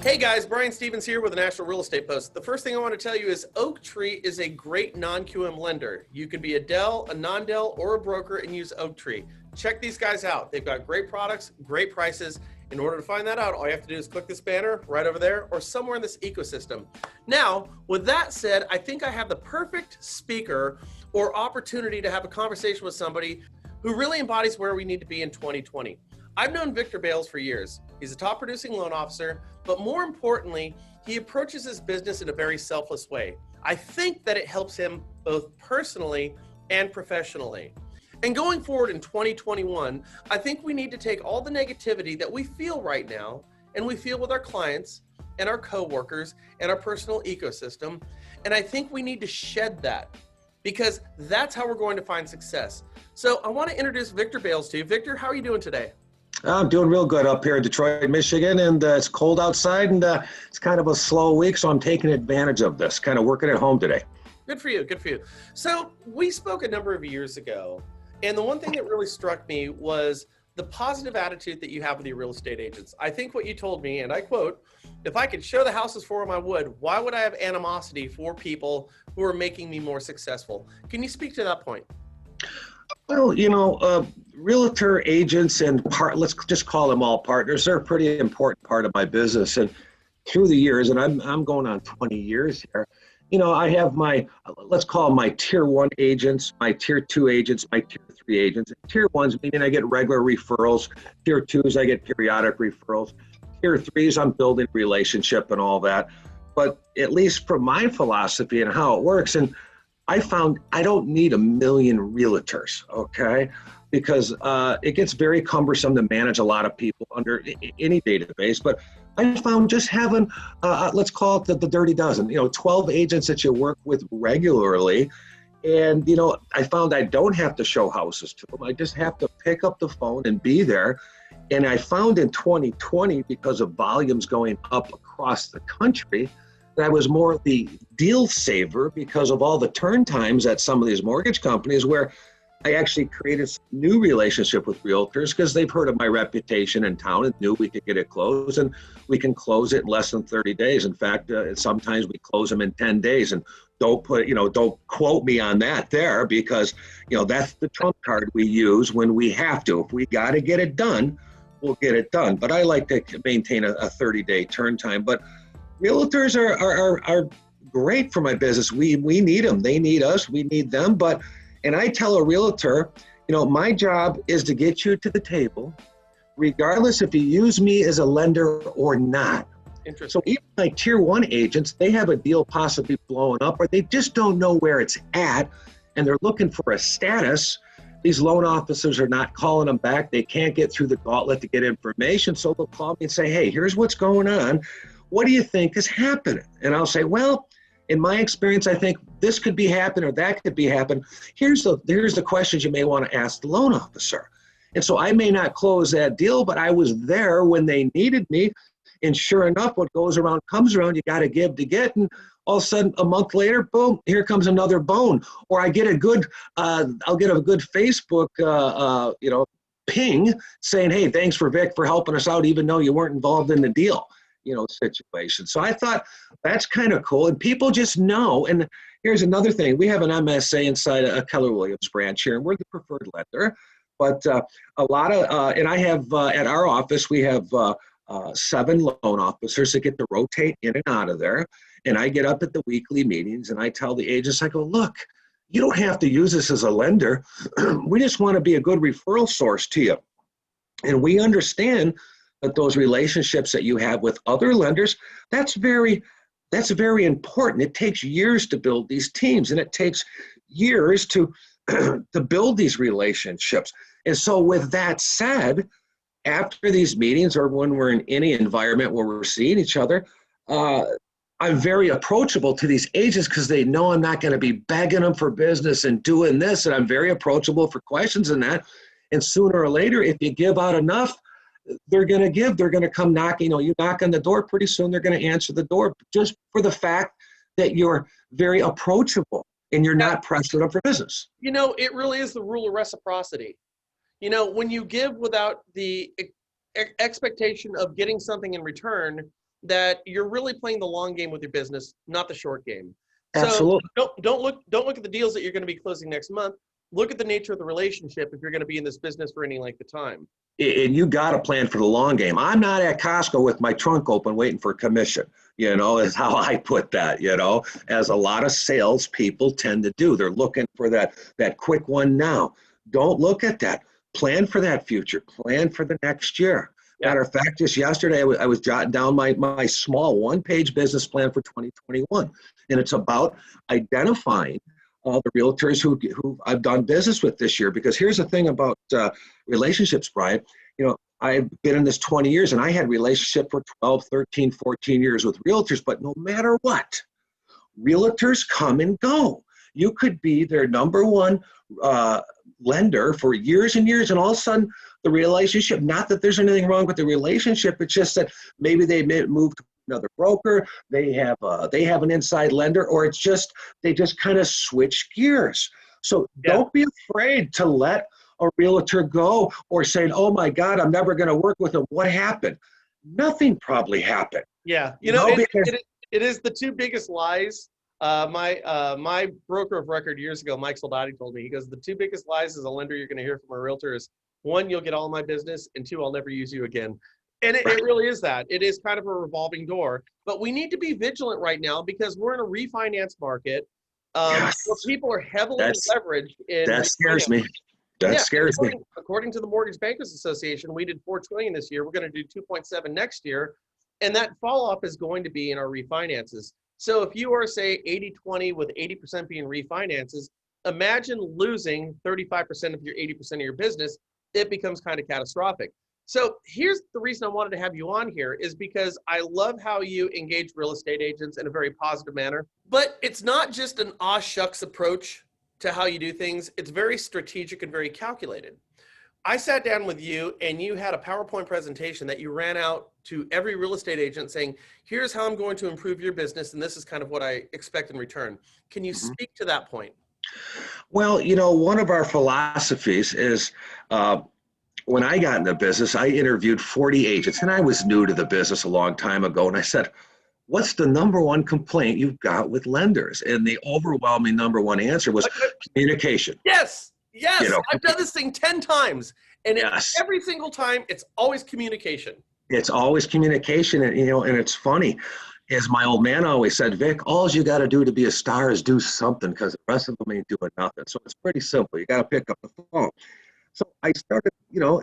Hey guys, Brian Stevens here with the National Real Estate Post. The first thing I want to tell you is Oaktree is a great non-QM lender. You could be a Dell, a non-Dell, or a broker and use Oaktree. Check these guys out. They've got great products, great prices. In order to find that out, all you have to do is click this banner right over there or somewhere in this ecosystem. Now, with that said, I think I have the perfect speaker or opportunity to have a conversation with somebody who really embodies where we need to be in 2020. I've known Victor Bales for years. He's a top producing loan officer, but more importantly, he approaches his business in a very selfless way. I think that it helps him both personally and professionally. And going forward in 2021, I think we need to take all the negativity that we feel right now and we feel with our clients and our coworkers and our personal ecosystem. And I think we need to shed that because that's how we're going to find success. So I want to introduce Victor Bales to you. Victor, how are you doing today? I'm doing real good up here in Detroit, Michigan, and it's cold outside, and it's kind of a slow week, so I'm taking advantage of this, kind of working at home today. Good for you, good for you. So we spoke a number of years ago, and the one thing that really struck me was the positive attitude that you have with your real estate agents. I think what you told me, and I quote, if I could show the houses for them, I would. Why would I have animosity for people who are making me more successful? Can you speak to that point? Well, realtor agents and let's just call them all partners. They're a pretty important part of my business. And through the years, and I'm going on 20 years here, I have let's call them my tier 1 agents, my tier 2 agents, my tier 3 agents. Tier 1s, meaning I get regular referrals. Tier 2s, I get periodic referrals. Tier 3s, I'm building relationship and all that. But at least from my philosophy and how it works, and I found I don't need a million realtors, okay? Because it gets very cumbersome to manage a lot of people under any database. But I found just having, let's call it the dirty dozen, 12 agents that you work with regularly. And, I found I don't have to show houses to them. I just have to pick up the phone and be there. And I found in 2020, because of volumes going up across the country, that I was more the deal saver because of all the turn times at some of these mortgage companies, where I actually created some new relationship with realtors because they've heard of my reputation in town and knew we could get it closed, and we can close it in less than 30 days. In fact, sometimes we close them in 10 days, and don't quote me on that there, because, that's the trump card we use when we have to. If we got to get it done, we'll get it done. But I like to maintain a 30-day turn time. But realtors are great for my business. We need them. They need us. We need them. And I tell a realtor, my job is to get you to the table, regardless if you use me as a lender or not. Interesting. So even my tier 1 agents, they have a deal possibly blowing up, or they just don't know where it's at, and they're looking for a status. These loan officers are not calling them back. They can't get through the gauntlet to get information. So they'll call me and say, hey, here's what's going on. What do you think is happening? And I'll say, well, in my experience, I think this could be happening or that could be happening. Here's the questions you may want to ask the loan officer. And so I may not close that deal, but I was there when they needed me. And sure enough, what goes around comes around. You got to give to get. And all of a sudden, a month later, boom, here comes another bone. Or I get I'll get a good Facebook, ping saying, hey, thanks for Vic for helping us out, even though you weren't involved in the deal. Situation. So I thought that's kind of cool. And people just know. And here's another thing. We have an MSA inside a Keller Williams branch here, and we're the preferred lender. But a lot of, and I have at our office, we have 7 loan officers that get to rotate in and out of there. And I get up at the weekly meetings and I tell the agents, I go, look, you don't have to use us as a lender. We just want to be a good referral source to you. And we understand that those relationships that you have with other lenders, that's very important. It takes years to build these teams, and it takes years to build these relationships. And so with that said, after these meetings or when we're in any environment where we're seeing each other, I'm very approachable to these agents because they know I'm not going to be begging them for business and doing this, and I'm very approachable for questions and that. And sooner or later, if you give out enough, they're going to give. They're going to come knocking. You knock on the door, pretty soon they're going to answer the door, just for the fact that you're very approachable and you're not pressured up for business. It really is the rule of reciprocity. When you give without the expectation of getting something in return, that you're really playing the long game with your business, not the short game. So Absolutely. don't look at the deals that you're going to be closing next month. Look at the nature of the relationship if you're going to be in this business for any length of time. And you got to plan for the long game. I'm not at Costco with my trunk open waiting for commission, is how I put that, as a lot of salespeople tend to do. They're looking for that quick one now. Don't look at that. Plan for that future. Plan for the next year. Yeah. Matter of fact, just yesterday, I was jotting down my small one-page business plan for 2021. And it's about identifying the realtors who I've done business with this year. Because here's the thing about relationships, Brian. I've been in this 20 years, and I had relationship for 12, 13, 14 years with realtors. But no matter what, realtors come and go. You could be their number one lender for years and years, and all of a sudden the relationship, not that there's anything wrong with the relationship, it's just that maybe they moved to another broker, they have an inside lender, or it's just they just kind of switch gears. So don't be afraid to let a realtor go or saying, oh my God, I'm never going to work with them. What happened? Nothing probably happened. Yeah, it is the two biggest lies. My broker of record years ago, Mike Soldati, told me, he goes, the two biggest lies as a lender you're going to hear from a realtor is, one, you'll get all my business, and two, I'll never use you again. And it really is that. It is kind of a revolving door. But we need to be vigilant right now because we're in a refinance market where people are heavily leveraged. That scares me. That scares me. According to the Mortgage Bankers Association, we did $4 trillion this year. We're going to do 2.7 next year. And that fall off is going to be in our refinances. So if you are, say, 80-20 with 80% being refinances, imagine losing 35% of your 80% of your business. It becomes kind of catastrophic. So here's the reason I wanted to have you on here is because I love how you engage real estate agents in a very positive manner. But it's not just an aw shucks approach to how you do things. It's very strategic and very calculated. I sat down with you and you had a PowerPoint presentation that you ran out to every real estate agent saying, here's how I'm going to improve your business, and this is kind of what I expect in return. Can you speak to that point? Well, one of our philosophies is when I got into business, I interviewed 40 agents, and I was new to the business a long time ago, and I said, what's the number one complaint you've got with lenders? And the overwhelming number one answer was communication. Yes. I've done this thing 10 times, and every single time it's always communication. It's always communication, and and it's funny. As my old man always said, Vic, all you got to do to be a star is do something, because the rest of them ain't doing nothing. So it's pretty simple. You got to pick up the phone. So I started,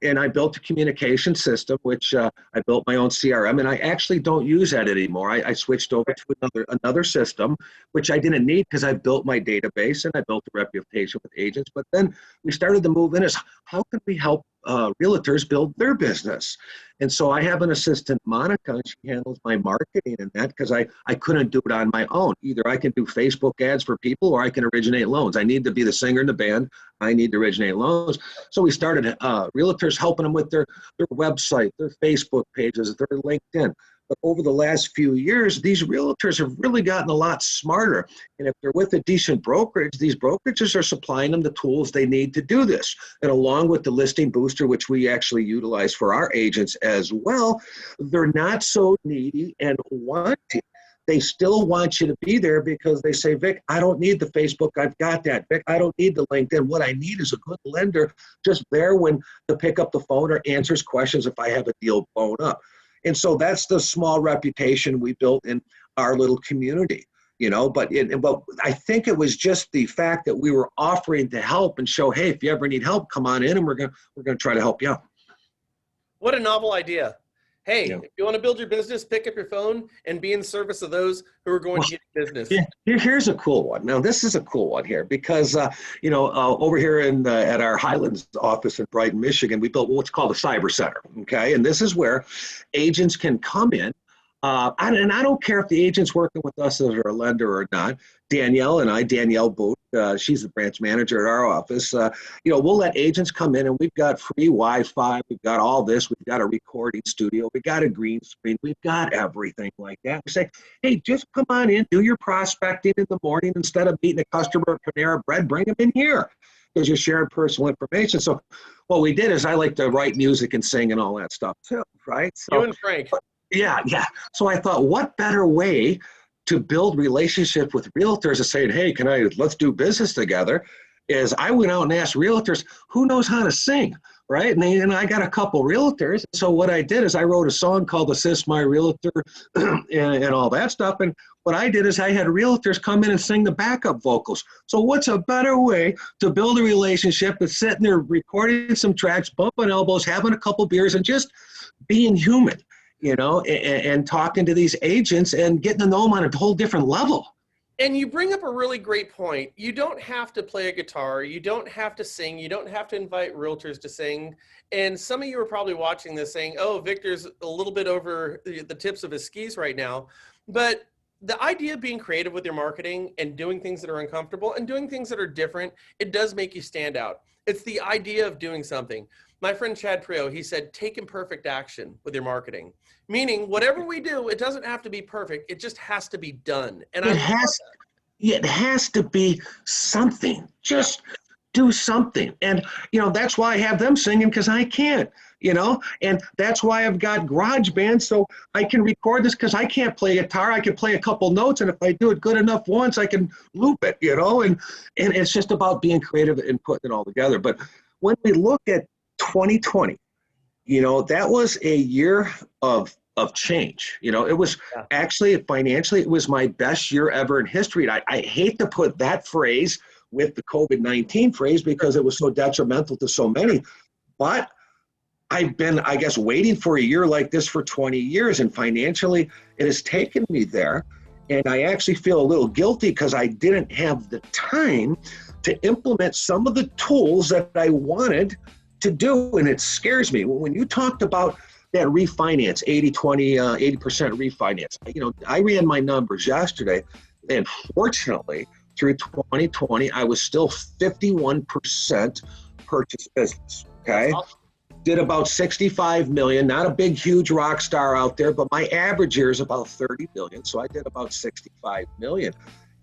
and I built a communication system, which I built my own CRM, and I actually don't use that anymore. I switched over to another system, which I didn't need because I built my database and I built a reputation with agents. But then we started to move in as how can we help realtors build their business? And so I have an assistant, Monica, and she handles my marketing and that because I couldn't do it on my own. Either I can do Facebook ads for people or I can originate loans. I need to be the singer in the band. I need to originate loans. So we started realtors helping them with their website, their Facebook pages, their LinkedIn. But over the last few years, these realtors have really gotten a lot smarter. And if they're with a decent brokerage, these brokerages are supplying them the tools they need to do this. And along with the listing booster, which we actually utilize for our agents as well, they're not so needy and wanting. They still want you to be there because they say, Vic, I don't need the Facebook. I've got that. Vic, I don't need the LinkedIn. What I need is a good lender just there when to pick up the phone or answers questions if I have a deal blown up. And so that's the small reputation we built in our little community, but I think it was just the fact that we were offering to help and show, hey, if you ever need help, come on in and we're going to try to help you out. What a novel idea. Hey, if you want to build your business, pick up your phone and be in service of those who are going to get business. Here's a cool one. Now, this is a cool one here because, over here at our Highlands office in Brighton, Michigan, we built what's called a cyber center. Okay. And this is where agents can come in. And I don't care if the agent's working with us as a lender or not. Danielle Boot, she's the branch manager at our office. We'll let agents come in and we've got free Wi-Fi. We've got all this. We've got a recording studio. We've got a green screen. We've got everything like that. We say, hey, just come on in, do your prospecting in the morning. Instead of meeting a customer at Panera Bread, bring them in here because you're sharing personal information. So what we did is I like to write music and sing and all that stuff too, right? So, you and Frank. Yeah, yeah. So I thought, what better way to build relationship with realtors is saying, hey, let's do business together, is I went out and asked realtors who knows how to sing, right? And I got a couple realtors. So what I did is I wrote a song called Assist My Realtor and all that stuff. And what I did is I had realtors come in and sing the backup vocals. So what's a better way to build a relationship than sitting there recording some tracks, bumping elbows, having a couple beers, and just being human, and talking to these agents and getting to know them on a whole different level. And you bring up a really great point. You don't have to play a guitar. You don't have to sing. You don't have to invite realtors to sing. And some of you are probably watching this saying, oh, Victor's a little bit over the tips of his skis right now. But the idea of being creative with your marketing and doing things that are uncomfortable and doing things that are different, it does make you stand out. It's the idea of doing something. My friend Chad Prio, he said, take imperfect action with your marketing. Meaning whatever we do, it doesn't have to be perfect. It just has to be done. And It has to be something. Just do something. And, that's why I have them singing, because I can't, and that's why I've got garage bands. So I can record this because I can't play guitar. I can play a couple notes. And if I do it good enough once, I can loop it, and it's just about being creative and putting it all together. But when we look at 2020, that was a year of change. It was actually financially, it was my best year ever in history. And I hate to put that phrase with the COVID-19 phrase because it was so detrimental to so many, but I've been, I guess, waiting for a year like this for 20 years, and financially it has taken me there. And I actually feel a little guilty because I didn't have the time to implement some of the tools that I wanted to do. And it scares me. When you talked about that refinance, 80% refinance, I ran my numbers yesterday, and fortunately through 2020, I was still 51% purchase business. Okay. Awesome. Did about 65 million, not a big, huge rock star out there, but my average year is about 30 million. So I did about 65 million.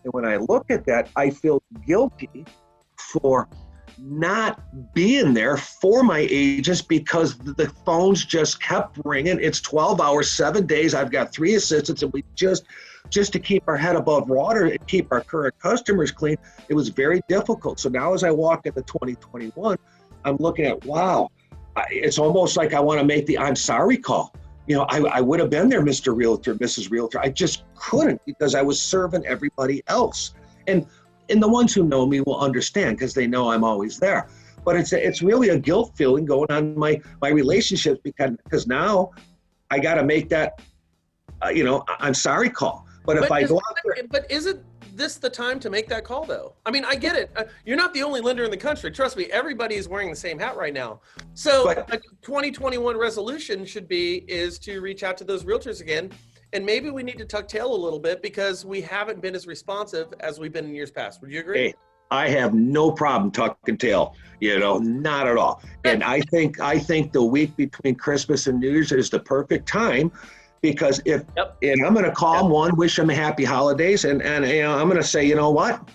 And when I look at that, I feel guilty for not being there for my agents because the phones just kept ringing. It's 12 hours, 7 days. I've got 3 assistants, and we just to keep our head above water and keep our current customers clean, it was very difficult. So now as I walk into 2021, I'm looking at, wow, it's almost like I want to make the I'm sorry call. I would have been there, Mr. Realtor, Mrs. Realtor. I just couldn't because I was serving everybody else. And the ones who know me will understand because they know I'm always there. But it's really a guilt feeling going on my relationships because now I got to make that, I'm sorry call. But if I go out there, but isn't this the time to make that call, though? I mean, I get it. You're not the only lender in the country. Trust me, everybody is wearing the same hat right now. So a 2021 resolution is to reach out to those realtors again. And maybe we need to tuck tail a little bit because we haven't been as responsive as we've been in years past. Would you agree? Hey, I have no problem tucking tail, not at all. And I think the week between Christmas and New Year's is the perfect time. Because and I'm going to call them one, wish them a happy holidays, and I'm going to say, you know what?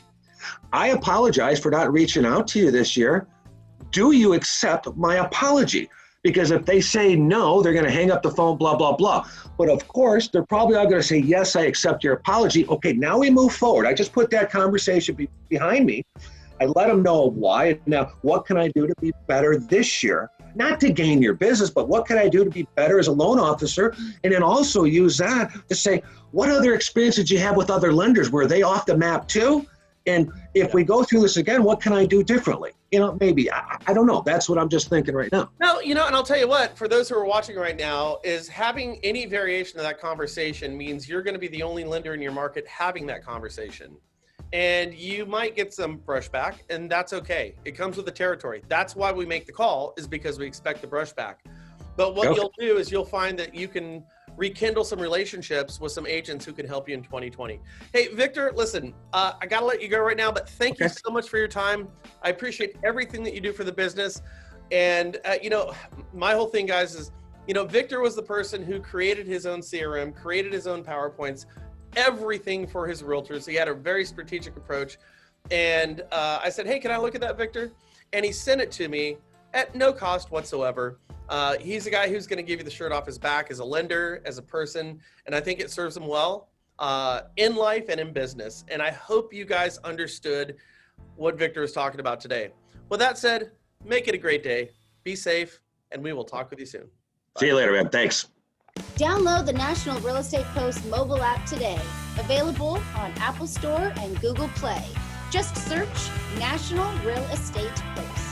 I apologize for not reaching out to you this year. Do you accept my apology? Because if they say no, they're going to hang up the phone, blah, blah, blah. But of course, they're probably all going to say, yes, I accept your apology. Okay, now we move forward. I just put that conversation behind me. I let them know why. Now, what can I do to be better this year? Not to gain your business, but what can I do to be better as a loan officer? And then also use that to say, what other experience did you have with other lenders? Were they off the map too? And if we go through this again, what can I do differently? Maybe, I don't know. That's what I'm just thinking right now. No, and I'll tell you what, for those who are watching right now, is having any variation of that conversation means you're going to be the only lender in your market having that conversation. And you might get some brushback, and that's okay. It comes with the territory. That's why we make the call, is because we expect the brushback. But what you'll do is you'll find that you can rekindle some relationships with some agents who can help you in 2020. Hey, Victor, listen, I got to let you go right now, but thank you so much for your time. I appreciate everything that you do for the business. And, my whole thing, guys, is, Victor was the person who created his own CRM, created his own PowerPoints, everything for his realtors. He had a very strategic approach. And I said, hey, can I look at that, Victor? And he sent it to me at no cost whatsoever. He's a guy who's going to give you the shirt off his back as a lender, as a person, and I think it serves him well in life and in business. And I hope you guys understood what Victor was talking about today. With that said, make it a great day. Be safe, and we will talk with you soon. Bye. See you later, man. Thanks. Download the National Real Estate Post mobile app today. Available on Apple Store and Google Play. Just search National Real Estate Post.